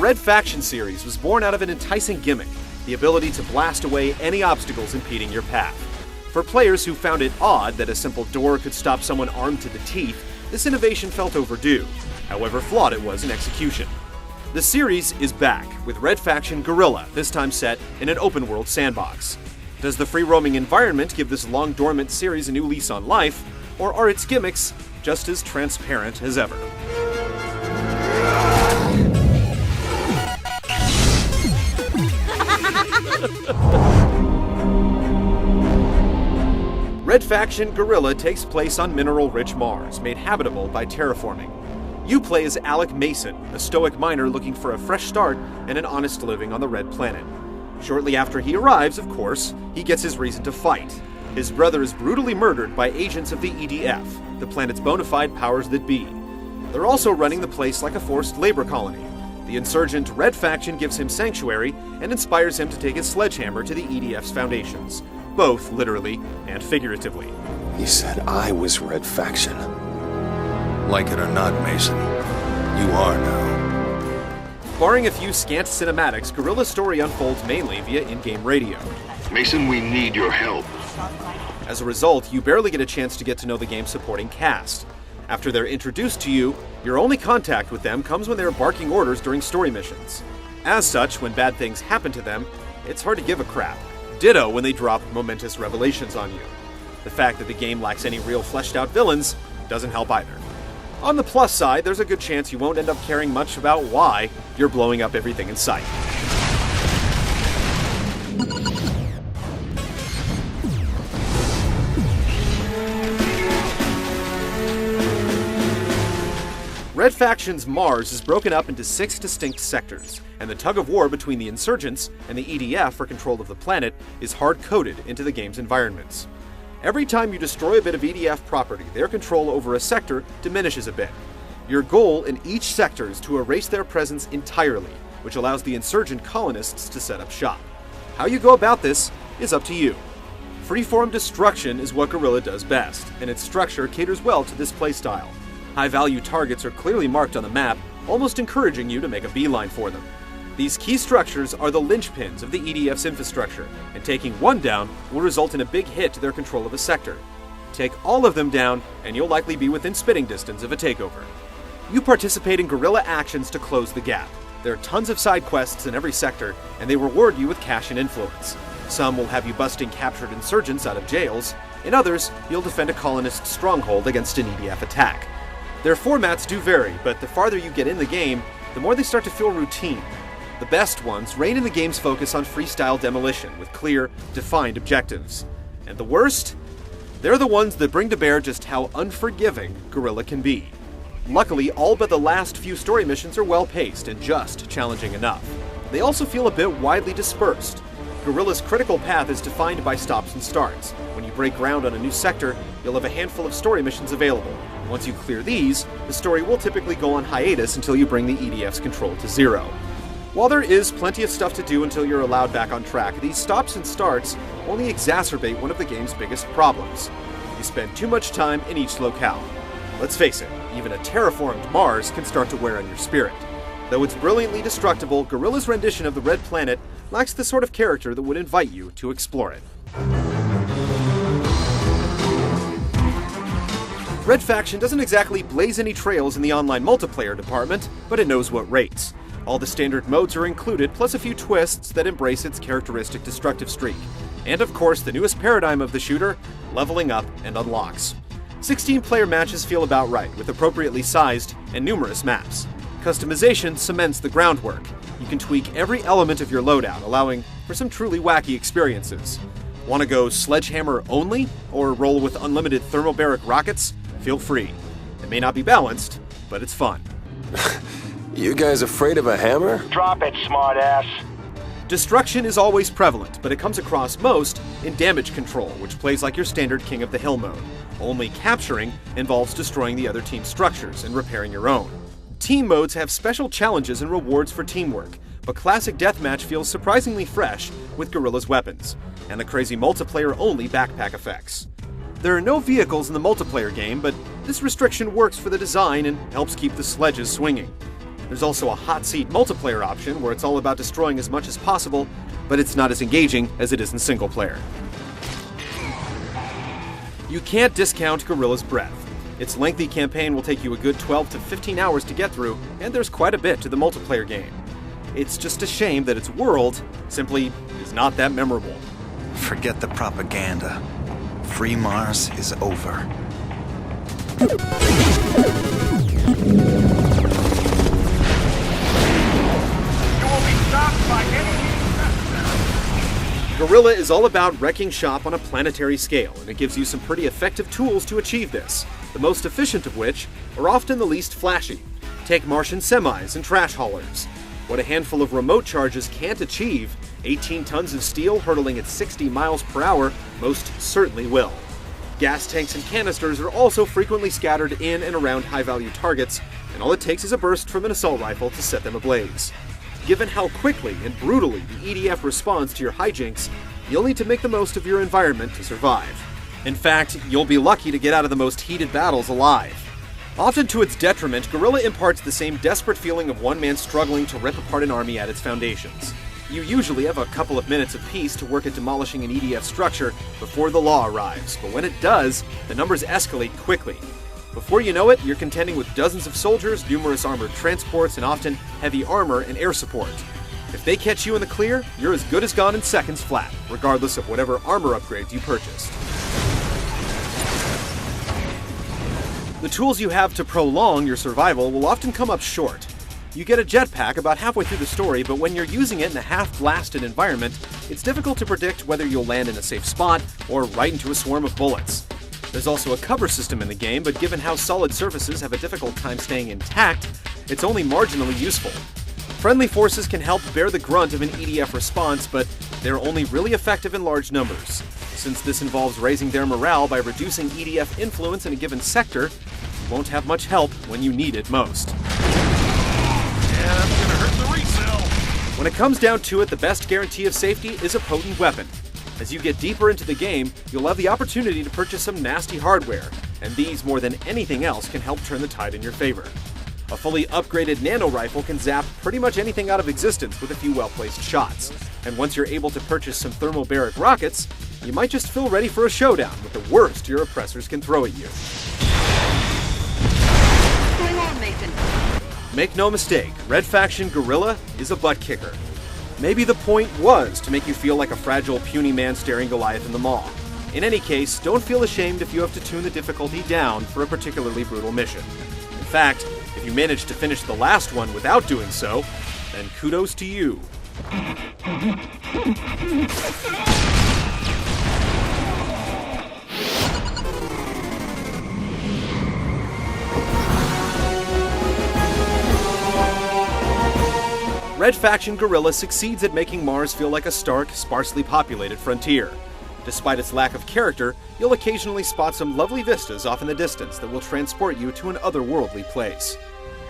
Red Faction series was born out of an enticing gimmick, the ability to blast away any obstacles impeding your path. For players who found it odd that a simple door could stop someone armed to the teeth, this innovation felt overdue, however flawed it was in execution. The series is back, with Red Faction Guerrilla, this time set in an open-world sandbox. Does the free-roaming environment give this long-dormant series a new lease on life, or are its gimmicks just as transparent as ever? Red Faction Guerrilla takes place on mineral-rich Mars, made habitable by terraforming. You play as Alec Mason, a stoic miner looking for a fresh start and an honest living on the Red Planet. Shortly after he arrives, of course, he gets his reason to fight. His brother is brutally murdered by agents of the EDF, the planet's bona fide powers that be. They're also running the place like a forced labor colony. The insurgent Red Faction gives him sanctuary and inspires him to take his sledgehammer to the EDF's foundations, both literally and figuratively. He said I was Red Faction. Like it or not, Mason, you are now. Barring a few scant cinematics, Guerrilla's story unfolds mainly via in-game radio. Mason, we need your help. As a result, you barely get a chance to get to know the game's supporting cast. After they're introduced to you, your only contact with them comes when they're barking orders during story missions. As such, when bad things happen to them, it's hard to give a crap. Ditto when they drop momentous revelations on you. The fact that the game lacks any real fleshed-out villains doesn't help either. On the plus side, there's a good chance you won't end up caring much about why you're blowing up everything in sight. Red Faction's Mars is broken up into 6 distinct sectors, and the tug-of-war between the insurgents and the EDF for control of the planet is hard-coded into the game's environments. Every time you destroy a bit of EDF property, their control over a sector diminishes a bit. Your goal in each sector is to erase their presence entirely, which allows the insurgent colonists to set up shop. How you go about this is up to you. Freeform destruction is what Guerrilla does best, and its structure caters well to this playstyle. High-value targets are clearly marked on the map, almost encouraging you to make a beeline for them. These key structures are the linchpins of the EDF's infrastructure, and taking one down will result in a big hit to their control of a sector. Take all of them down, and you'll likely be within spitting distance of a takeover. You participate in guerrilla actions to close the gap. There are tons of side quests in every sector, and they reward you with cash and influence. Some will have you busting captured insurgents out of jails, in others, you'll defend a colonist stronghold against an EDF attack. Their formats do vary, but the farther you get in the game, the more they start to feel routine. The best ones reign in the game's focus on freestyle demolition with clear, defined objectives. And the worst? They're the ones that bring to bear just how unforgiving Guerrilla can be. Luckily, all but the last few story missions are well-paced and just challenging enough. They also feel a bit widely dispersed. Guerrilla's critical path is defined by stops and starts. When you break ground on a new sector, you'll have a handful of story missions available. Once you clear these, the story will typically go on hiatus until you bring the EDF's control to zero. While there is plenty of stuff to do until you're allowed back on track, these stops and starts only exacerbate one of the game's biggest problems. You spend too much time in each locale. Let's face it, even a terraformed Mars can start to wear on your spirit. Though it's brilliantly destructible, Guerrilla's rendition of the Red Planet lacks the sort of character that would invite you to explore it. Red Faction doesn't exactly blaze any trails in the online multiplayer department, but it knows what rates. All the standard modes are included, plus a few twists that embrace its characteristic destructive streak. And of course, the newest paradigm of the shooter, leveling up and unlocks. 16-player matches feel about right, with appropriately sized and numerous maps. Customization cements the groundwork. You can tweak every element of your loadout, allowing for some truly wacky experiences. Want to go sledgehammer only, or roll with unlimited thermobaric rockets? Feel free. It may not be balanced, but it's fun. You guys afraid of a hammer? Drop it, smartass. Destruction is always prevalent, but it comes across most in damage control, which plays like your standard King of the Hill mode. Only capturing involves destroying the other team's structures and repairing your own. Team modes have special challenges and rewards for teamwork, but Classic Deathmatch feels surprisingly fresh with Guerrilla's weapons, and the crazy multiplayer-only backpack effects. There are no vehicles in the multiplayer game, but this restriction works for the design and helps keep the sledges swinging. There's also a hot seat multiplayer option where it's all about destroying as much as possible, but it's not as engaging as it is in single player. You can't discount Guerrilla's breadth. Its lengthy campaign will take you a good 12 to 15 hours to get through, and there's quite a bit to the multiplayer game. It's just a shame that its world simply is not that memorable. Forget the propaganda. Free Mars is over. Guerrilla is all about wrecking shop on a planetary scale, and it gives you some pretty effective tools to achieve this, the most efficient of which are often the least flashy. Take Martian semis and trash haulers. What a handful of remote charges can't achieve, 18 tons of steel hurtling at 60 miles per hour most certainly will. Gas tanks and canisters are also frequently scattered in and around high-value targets, and all it takes is a burst from an assault rifle to set them ablaze. Given how quickly and brutally the EDF responds to your hijinks, you'll need to make the most of your environment to survive. In fact, you'll be lucky to get out of the most heated battles alive. Often to its detriment, Guerrilla imparts the same desperate feeling of one man struggling to rip apart an army at its foundations. You usually have a couple of minutes apiece to work at demolishing an EDF structure before the law arrives, but when it does, the numbers escalate quickly. Before you know it, you're contending with dozens of soldiers, numerous armored transports, and often heavy armor and air support. If they catch you in the clear, you're as good as gone in seconds flat, regardless of whatever armor upgrades you purchased. The tools you have to prolong your survival will often come up short. You get a jetpack about halfway through the story, but when you're using it in a half-blasted environment, it's difficult to predict whether you'll land in a safe spot or right into a swarm of bullets. There's also a cover system in the game, but given how solid surfaces have a difficult time staying intact, it's only marginally useful. Friendly forces can help bear the grunt of an EDF response, but they're only really effective in large numbers. Since this involves raising their morale by reducing EDF influence in a given sector, you won't have much help when you need it most. Yeah, that's gonna hurt the resale. When it comes down to it, the best guarantee of safety is a potent weapon. As you get deeper into the game, you'll have the opportunity to purchase some nasty hardware, and these, more than anything else, can help turn the tide in your favor. A fully upgraded nano rifle can zap pretty much anything out of existence with a few well-placed shots. And once you're able to purchase some thermobaric rockets, you might just feel ready for a showdown with the worst your oppressors can throw at you. What's going on, Mason? Make no mistake, Red Faction Guerrilla is a butt kicker. Maybe the point was to make you feel like a fragile, puny man staring Goliath in the maw. In any case, don't feel ashamed if you have to tune the difficulty down for a particularly brutal mission. In fact, if you manage to finish the last one without doing so, then kudos to you. Red Faction Guerrilla succeeds at making Mars feel like a stark, sparsely populated frontier. Despite its lack of character, you'll occasionally spot some lovely vistas off in the distance that will transport you to an otherworldly place.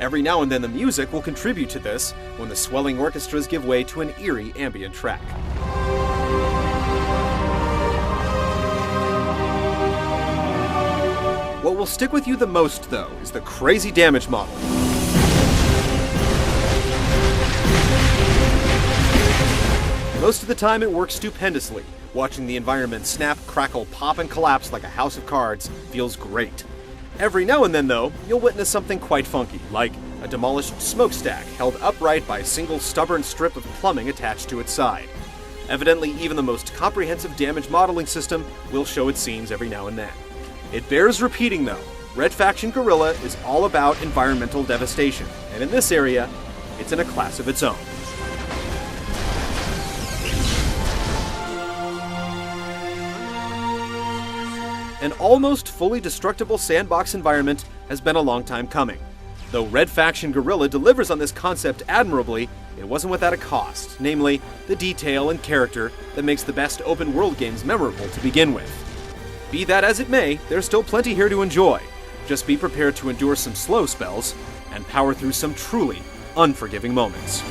Every now and then the music will contribute to this when the swelling orchestras give way to an eerie ambient track. What will stick with you the most, though, is the crazy damage model. Most of the time it works stupendously. Watching the environment snap, crackle, pop, and collapse like a house of cards feels great. Every now and then, though, you'll witness something quite funky, like a demolished smokestack held upright by a single stubborn strip of plumbing attached to its side. Evidently, even the most comprehensive damage modeling system will show its seams every now and then. It bears repeating, though, Red Faction Guerrilla is all about environmental devastation, and in this area, it's in a class of its own. An almost fully destructible sandbox environment has been a long time coming. Though Red Faction Guerrilla delivers on this concept admirably, it wasn't without a cost, namely, the detail and character that makes the best open-world games memorable to begin with. Be that as it may, there's still plenty here to enjoy. Just be prepared to endure some slow spells and power through some truly unforgiving moments.